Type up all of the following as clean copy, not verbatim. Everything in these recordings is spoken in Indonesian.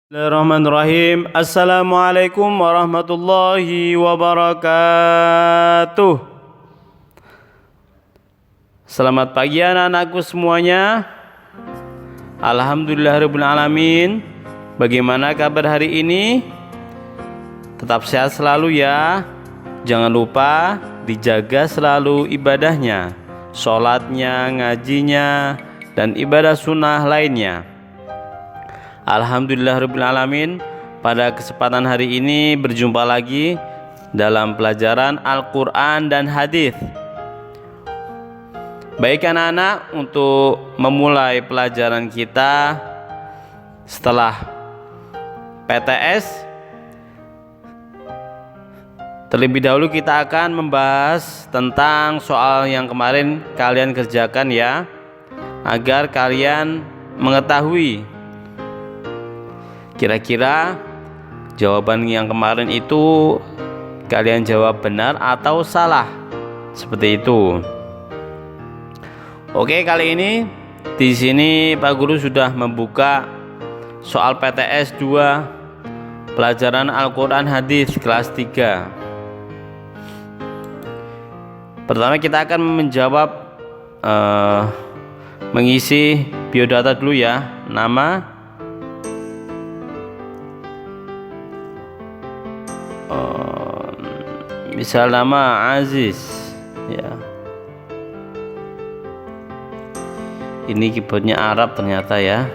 Bismillahirrahmanirrahim. Assalamualaikum warahmatullahi wabarakatuh. Selamat pagi anak-anakku semuanya. Alhamdulillahirabbil alamin. Bagaimana kabar hari ini? Tetap sehat selalu ya. Jangan lupa dijaga selalu ibadahnya, sholatnya, ngajinya, dan ibadah sunnah lainnya. Alhamdulillahirabbil alamin. Pada kesempatan hari ini berjumpa lagi dalam pelajaran Al-Quran dan Hadis. Baik anak-anak, untuk memulai pelajaran kita setelah PTS, terlebih dahulu kita akan membahas tentang soal yang kemarin kalian kerjakan ya, agar kalian mengetahui kira-kira jawaban yang kemarin itu kalian jawab benar atau salah, seperti itu. Oke, kali ini di sini Pak Guru sudah membuka soal PTS 2 pelajaran Al-Quran Hadis kelas 3. Pertama kita akan menjawab mengisi biodata dulu ya. Nama, misal nama Aziz ya. Ini keyboardnya Arab ternyata ya.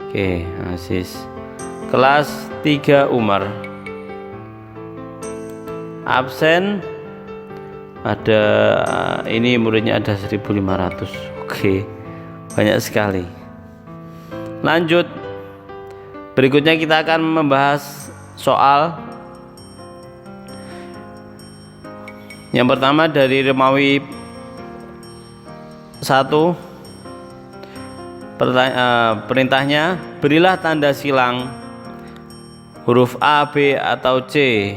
Oke, Aziz. Kelas 3 Umar. Absen ada, ini muridnya ada 1500. Oke, banyak sekali. Lanjut. Berikutnya kita akan membahas soal yang pertama dari Romawi 1. Perintahnya, berilah tanda silang huruf A, B, atau C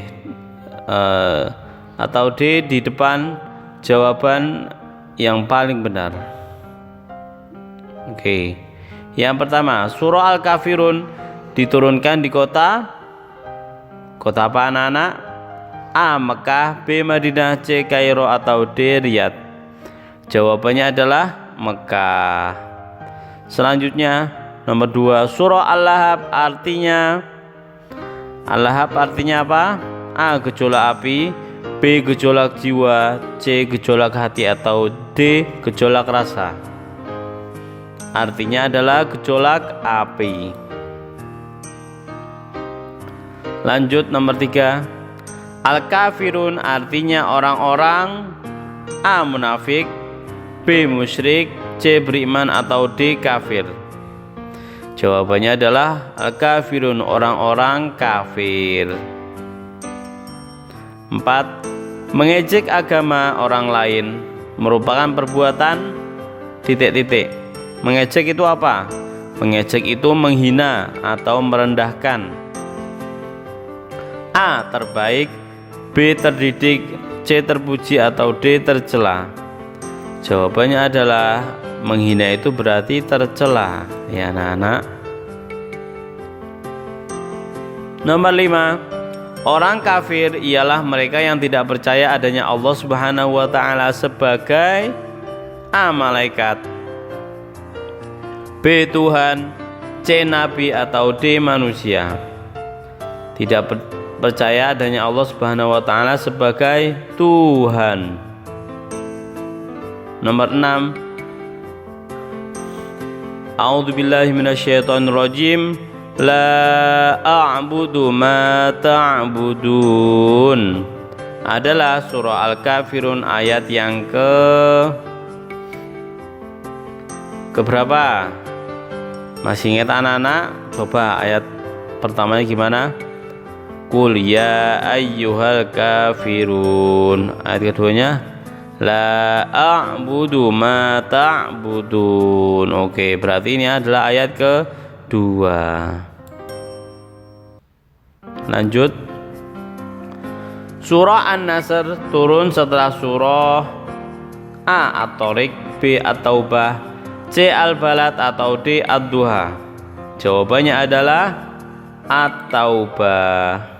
atau D di depan jawaban yang paling benar. Oke. Yang pertama, surah Al-Kafirun diturunkan di kota apa anak-anak? A. Mekah, B. Madinah, C. Kairo, atau D. Riyadh. Jawabannya adalah Mekah. Selanjutnya nomor 2, surah Al-Lahab artinya apa? A. Gejolak api, B. Gejolak jiwa, C. Gejolak hati, atau D. Gejolak rasa. Artinya adalah gejolak api. Lanjut nomor 3, Al-Kafirun artinya orang-orang. A. Munafik, B. Musyrik, C. Beriman, atau D. Kafir. Jawabannya adalah Al-Kafirun, orang-orang kafir. 4. Mengejek agama orang lain merupakan perbuatan ... Mengejek itu apa? Mengejek itu menghina atau merendahkan. A. Terbaik, B. Terdidik, C. Terpuji, atau D. Tercela. Jawabannya adalah menghina itu berarti tercela ya anak-anak. Nomor 5, orang kafir ialah mereka yang tidak percaya adanya Allah Subhanahu wa ta'ala sebagai A. Malaikat, B. Tuhan, C. Nabi, atau D. Manusia. Tidak percaya adanya Allah Subhanahu wa ta'ala sebagai Tuhan. Nomor 6, A'udzubillahi minasyaitonirrajim. La a'budu ma ta'budun adalah surah Al-Kafirun ayat yang keberapa? Masih ingat anak-anak? Coba ayat pertamanya gimana? Qul ya ayyuhal kafirun. Ayat keduanya, la a'budu ma ta'budun. Oke, berarti ini adalah ayat kedua. Lanjut. Surah An-Nasr turun setelah surah A. At-Tariq, B. At-Taubah, C. Al-Balad atau D. Ad-Duha? Jawabannya adalah At-Taubah.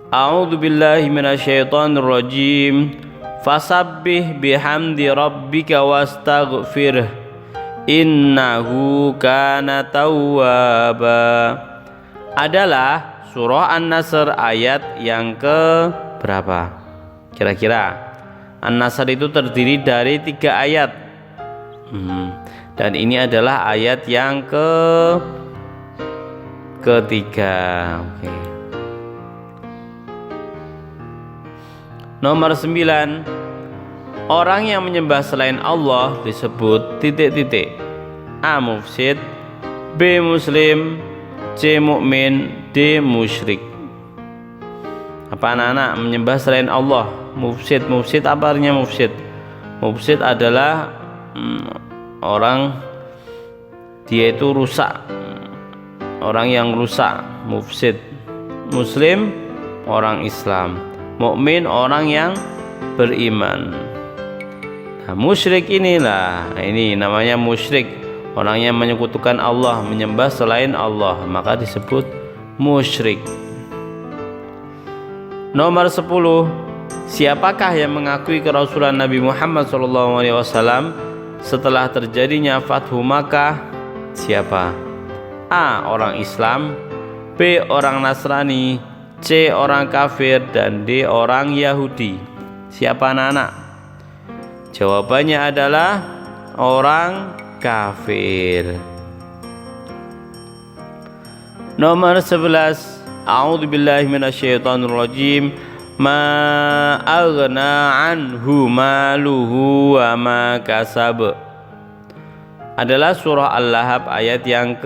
A'udzu billahi minasyaitonir rajim. Fasabbih bihamdi rabbika wastaghfirh innahu kana tawwaba. Adalah surah An-Nasr ayat yang ke berapa? Kira-kira An-Nasr itu terdiri dari 3 ayat. Dan ini adalah ayat yang ketiga. Oke. Nomor 9. Orang yang menyembah selain Allah disebut titik-titik. A. Mufsid, B. Muslim, C. Mukmin, D. Musyrik. Apa anak-anak menyembah selain Allah? Mufsid. Mufsid apa artinya mufsid? Mufsid adalah orang dia itu rusak. Orang yang rusak, mufsid. Muslim, orang Islam. Mukmin, orang yang beriman. Nah, musyrik inilah, ini namanya musyrik. Orang yang menyekutukan Allah, menyembah selain Allah, maka disebut musyrik. Nomor 10. Siapakah yang mengakui kerasulan Nabi Muhammad SAW setelah terjadinya Fathu Makkah? Siapa? A. Orang Islam, B. Orang Nasrani, C. Orang kafir, dan D. Orang Yahudi. Siapa anak-anak? Jawabannya adalah orang kafir. Nomor 11. A'udzu billahi minasyaitonir rajim. Ma aghna anhu maluhu wa ma kasab. Adalah surah Al-Lahab ayat yang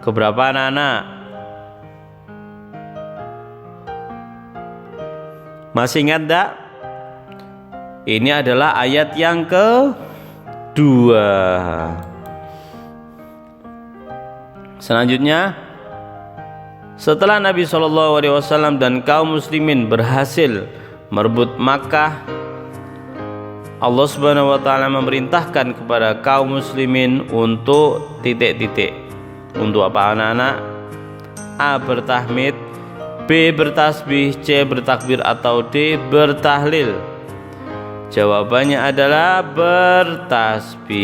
keberapa anak-anak? Masih ingat enggak? Ini adalah ayat yang kedua. Selanjutnya, setelah Nabi SAW dan kaum muslimin berhasil merebut Makkah, Allah Subhanahu wa taala memerintahkan kepada kaum muslimin untuk titik-titik. Untuk apa anak-anak? A. Bertahmid, B. Bertasbih, C. Bertakbir, atau D. Bertahlil? Jawabannya adalah bertasbih.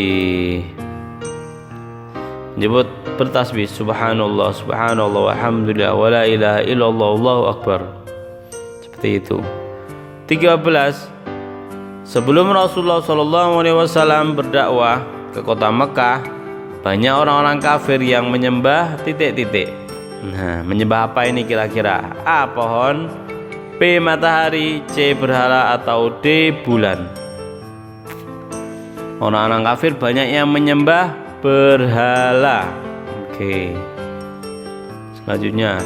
Menyebut bertasbih, subhanallah, subhanallah, walhamdulillah, wa la ilaha illallah, Allahu akbar. Seperti itu. 13. Sebelum Rasulullah SAW berdakwah ke kota Mekah, banyak orang-orang kafir yang menyembah titik-titik. Nah, menyembah apa ini kira-kira? A. Pohon, B. Matahari, C. Berhala, atau D. Bulan? Orang-orang kafir banyak yang menyembah berhala. Oke. Selanjutnya,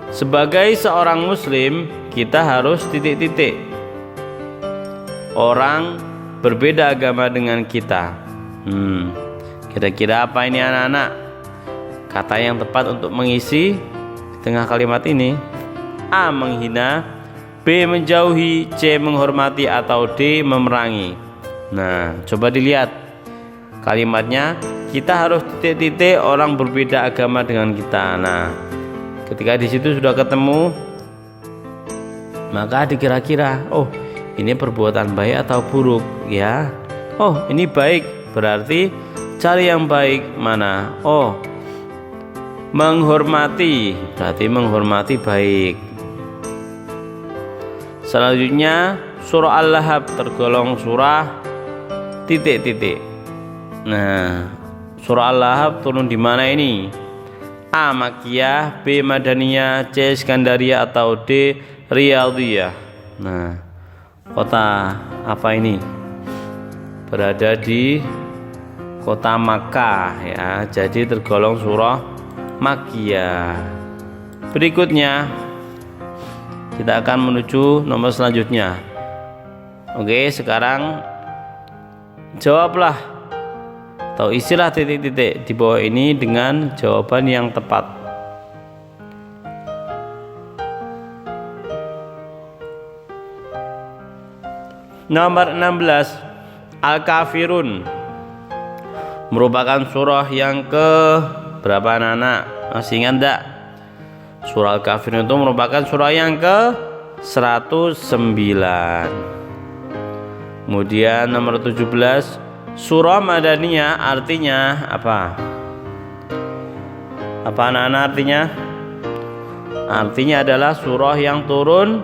sebagai seorang muslim, kita harus titik-titik. Orang berbeda agama dengan kita. Kira-kira apa ini anak-anak? Kata yang tepat untuk mengisi di tengah kalimat ini. A. Menghina, B. Menjauhi, C. Menghormati, atau D. Memerangi? Nah, coba dilihat kalimatnya. Kita harus titik-titik orang berbeda agama dengan kita. Nah, ketika di situ sudah ketemu, maka dikira-kira, oh ini perbuatan baik atau buruk ya. Oh ini baik, berarti cari yang baik mana. Oh menghormati, berarti menghormati baik. Selanjutnya surah Al-Lahab tergolong surah titik-titik. Nah, surah Al-Lahab turun di mana ini? A. Makkiyah, B. Madaniyah, C. Skandaria, atau D. Riyadhiyah? Nah, kota apa ini? Berada di kota Makkah ya, jadi tergolong surah Makkiyah. Berikutnya kita akan menuju nomor selanjutnya. Oke, sekarang jawablah atau isilah titik-titik di bawah ini dengan jawaban yang tepat. Nomor 16 Al-Kafirun, merupakan surah yang ke berapa anak? Masih ingat enggak? Surah Al-Kafirun itu merupakan surah yang ke 109. Kemudian nomor 17 surah Madaniyah, artinya apa? Apa anak-anak artinya? Artinya adalah surah yang turun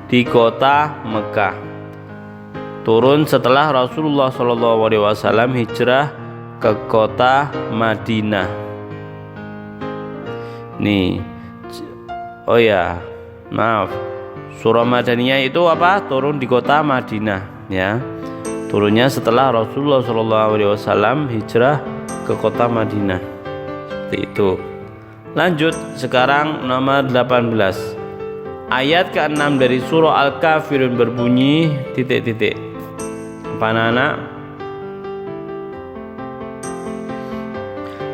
di kota Mekah, turun setelah Rasulullah SAW hijrah ke kota Madinah. Nih, oh ya, maaf, surah Madaniyah itu apa? Turun di kota Madinah, ya. Turunnya setelah Rasulullah SAW hijrah ke kota Madinah. Seperti itu. Lanjut, sekarang nomor 18. Ayat ke-6 dari surah Al-Kafirun berbunyi titik-titik. Apa anak-anak?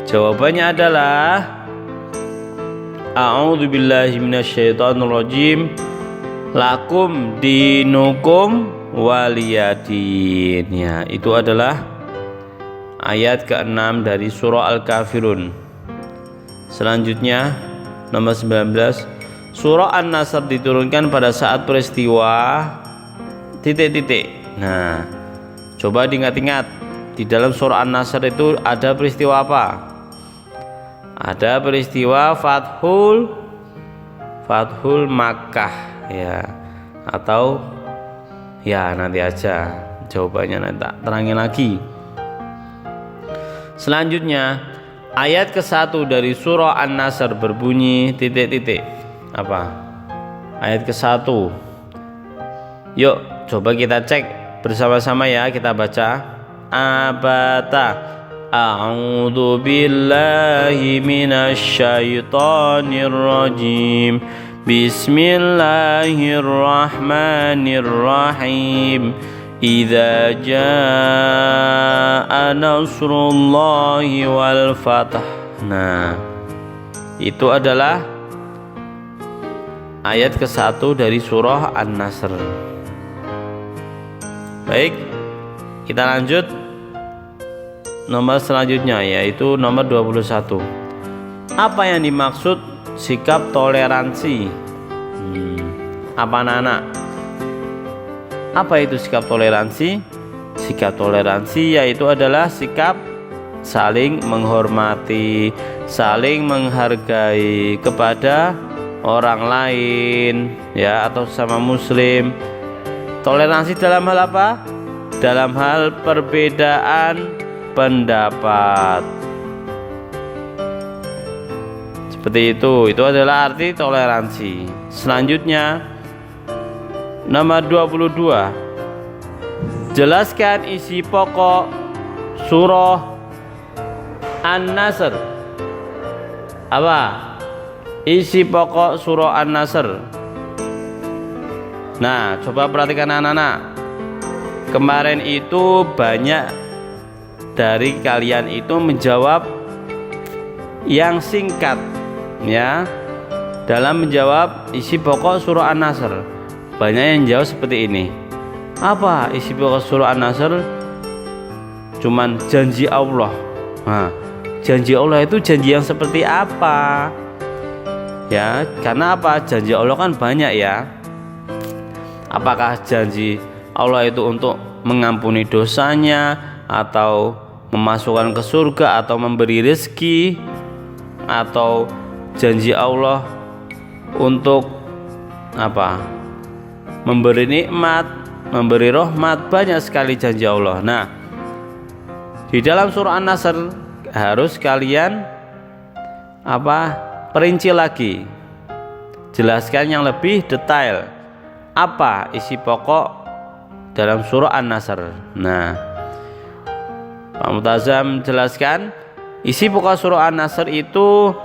Jawabannya adalah A'udzu billahi minasyaitonir rajim. Lakum dinukum waliyadin. Ya, itu adalah ayat ke-6 dari surah Al-Kafirun. Selanjutnya nomor 19, surah An-Nasr diturunkan pada saat peristiwa titik-titik. Nah, coba diingat-ingat, di dalam surah An-Nasr itu ada peristiwa apa? Ada peristiwa Fathul Makkah, ya. Atau ya nanti aja jawabannya, nanti tak terangin lagi. Selanjutnya ayat ke-1 dari surah An-Nasr berbunyi titik-titik. Apa? Ayat ke-1. Yuk coba kita cek bersama-sama ya, kita baca. Abata A'udzu billahi minasyaitonir rajim. Bismillahirrahmanirrahim. Idza jaa nasrullahi wal fath. Nah, itu adalah ayat ke-1 dari surah An-Nasr. Baik, kita lanjut nomor selanjutnya, yaitu nomor 21. Apa yang dimaksud sikap toleransi? Apa anak-anak? Apa itu sikap toleransi? Sikap toleransi yaitu adalah sikap saling menghormati, saling menghargai kepada orang lain, ya, atau sama muslim. Toleransi dalam hal apa? Dalam hal perbedaan pendapat. Seperti itu adalah arti toleransi. Selanjutnya nomor 22. Jelaskan isi pokok surah An-Nasr. Apa? Isi pokok surah An-Nasr. Nah, coba perhatikan anak-anak. Kemarin itu banyak dari kalian itu menjawab yang singkat, ya, dalam menjawab isi pokok surah An-Nasr. Banyak yang jawab seperti ini. Apa isi pokok surah An-Nasr? Cuman janji Allah. Nah, janji Allah itu janji yang seperti apa? Ya, karena apa? Janji Allah kan banyak, ya. Apakah janji Allah itu untuk mengampuni dosanya, atau memasukkan ke surga, atau memberi rezeki, atau janji Allah untuk apa? Memberi nikmat, memberi rahmat, banyak sekali janji Allah. Nah, di dalam surah An-Nasr harus kalian apa? Perinci lagi, jelaskan yang lebih detail apa isi pokok dalam surah An-Nasr. Nah, Pak Mutazam jelaskan isi pokok surah An-Nasr itu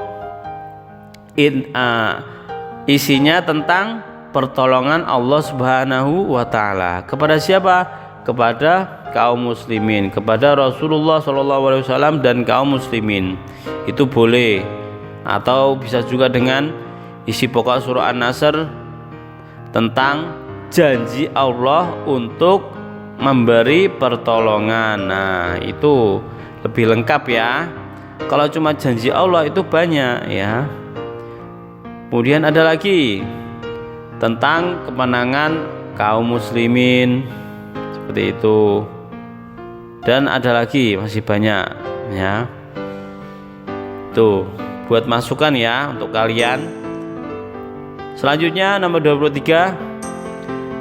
isinya tentang pertolongan Allah Subhanahu wa taala kepada siapa? Kepada kaum muslimin, kepada Rasulullah SAW dan kaum muslimin. Itu boleh, atau bisa juga dengan isi pokok surah An-Nasr tentang janji Allah untuk memberi pertolongan. Nah, itu lebih lengkap ya. Kalau cuma janji Allah itu banyak ya. Kemudian ada lagi tentang kemenangan kaum muslimin seperti itu. Dan ada lagi masih banyak ya. Tuh, buat masukan ya untuk kalian. Selanjutnya nomor 23.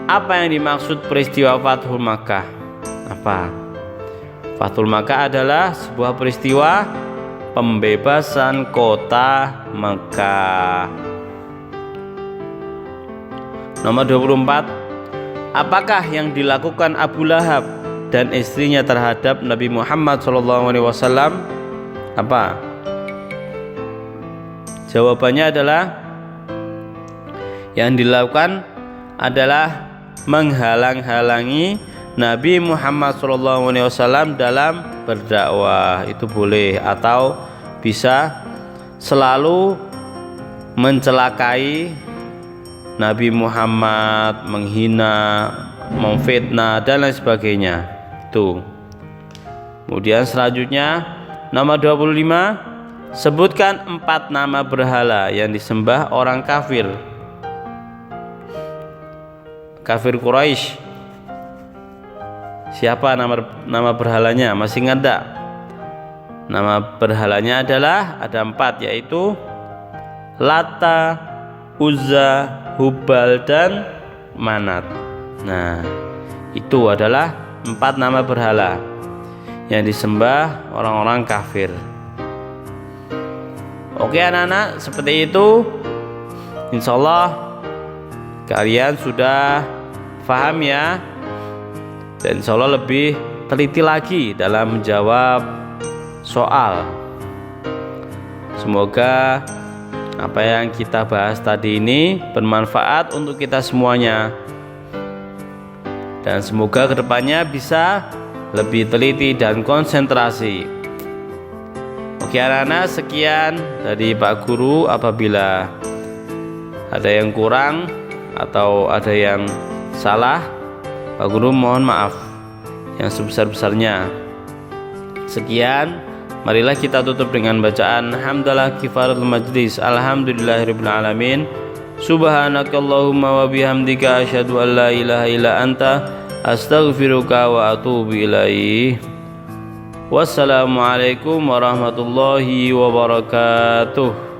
Apa yang dimaksud peristiwa Fathul Makkah? Apa? Fathul Makkah adalah sebuah peristiwa pembebasan kota Makkah. Nomor 24. Apakah yang dilakukan Abu Lahab dan istrinya terhadap Nabi Muhammad SAW? Apa? Jawabannya adalah yang dilakukan adalah menghalang-halangi Nabi Muhammad SAW dalam berdakwah. Itu boleh, atau bisa selalu mencelakai Nabi Muhammad, menghina, memfitnah dan lain sebagainya. Tuh. Kemudian selanjutnya nomor 25, sebutkan 4 nama berhala yang disembah orang kafir. Kafir Quraisy. Siapa nama berhalanya? Masih ingat tak? Nama berhalanya adalah ada 4, yaitu Lata, Uzza, Hubal dan Manat. Nah, itu adalah 4 nama berhala yang disembah orang-orang kafir. Oke anak-anak, seperti itu. Insyaallah kalian sudah paham ya, dan insyaallah lebih teliti lagi dalam menjawab soal. Semoga apa yang kita bahas tadi ini bermanfaat untuk kita semuanya, dan semoga kedepannya bisa lebih teliti dan konsentrasi. Oke anak-anak, sekian dari Pak Guru. Apabila ada yang kurang atau ada yang salah, Pak Guru mohon maaf yang sebesar-besarnya. Sekian, marilah kita tutup dengan bacaan hamdalah kifaratul majlis. Alhamdulillahirabbil alamin. Subhanakallahumma wa bihamdika asyhadu an la ilaha illa anta astaghfiruka wa atubu ilaih. Wassalamualaikum warahmatullahi wabarakatuh.